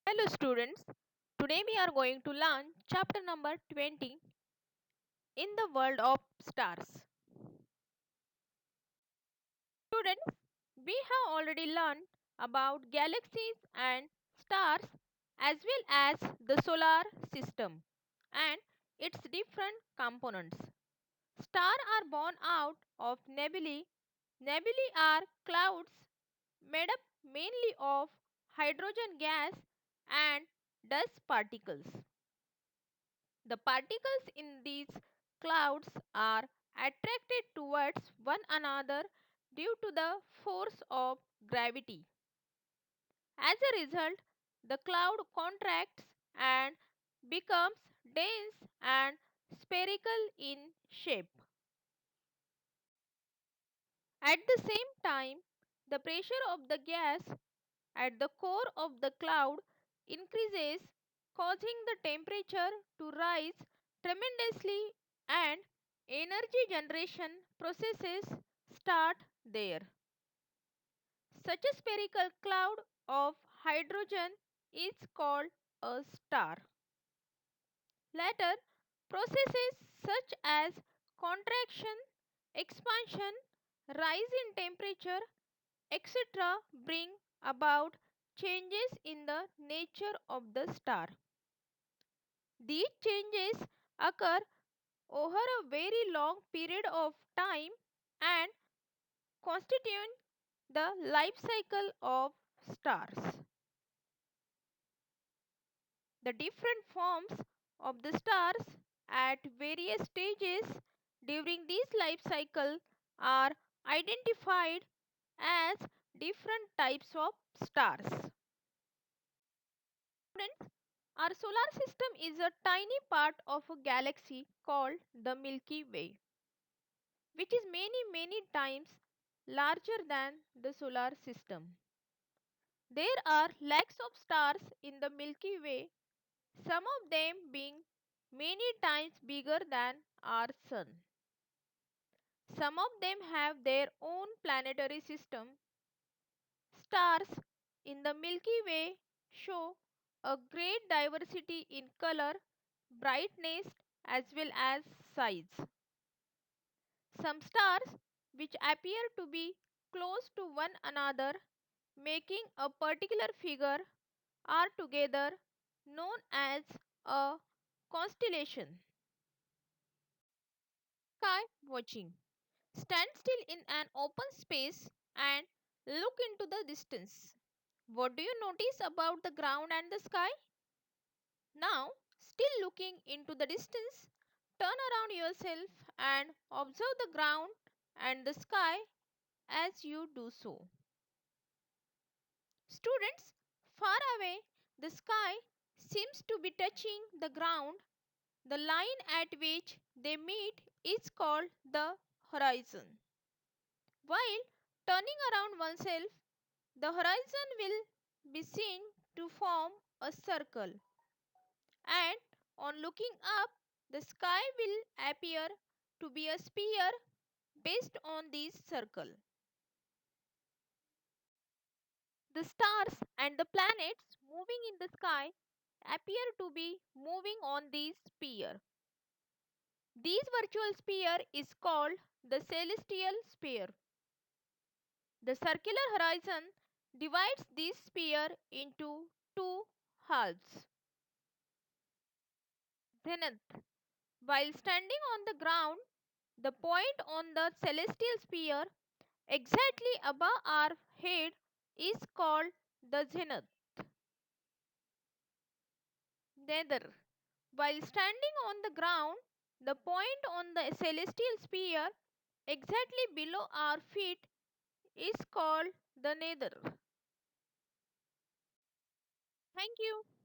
Hello students, today we are going to learn chapter number 20 in the world of stars. Students, we have already learned about galaxies and stars as well as the solar system and its different components. Stars are born out of nebulae. Nebulae are clouds made up mainly of hydrogen gas and dust particles. The particles in these clouds are attracted towards one another due to the force of gravity. As a result, the cloud contracts and becomes dense and spherical in shape. At the same time, the pressure of the gas at the core of the cloud increases, causing the temperature to rise tremendously, and energy generation processes start there. Such a spherical cloud of hydrogen is called a star. Later, processes such as contraction, expansion, rise in temperature, etc., bring about changes in the nature of the star. These changes occur over a very long period of time and constitute the life cycle of stars. The different forms of the stars at various stages during this life cycle are identified as different types of stars. Students, our solar system is a tiny part of a galaxy called the Milky Way, which is many times larger than the solar system. There are lakhs of stars in the Milky Way, some of them being many times bigger than our sun. Some of them have their own planetary system. Stars in the Milky Way show a great diversity in color, brightness, as well as size. Some stars, which appear to be close to one another, making a particular figure, are together known as a constellation. Sky watching. Stand still in an open space and look into the distance. What do you notice about the ground and the sky? Now, still looking into the distance, turn around yourself and observe the ground and the sky as you do so. Students, far away, the sky seems to be touching the ground. The line at which they meet is called the horizon. While turning around oneself, the horizon will be seen to form a circle, and on looking up, the sky will appear to be a sphere based on this circle. The stars and the planets moving in the sky appear to be moving on this sphere. This virtual sphere is called the celestial sphere. The circular horizon divides this sphere into two halves. Zenith. While standing on the ground, the point on the celestial sphere exactly above our head is called the zenith. Nether. While standing on the ground, the point on the celestial sphere exactly below our feet is called the nether. Thank you.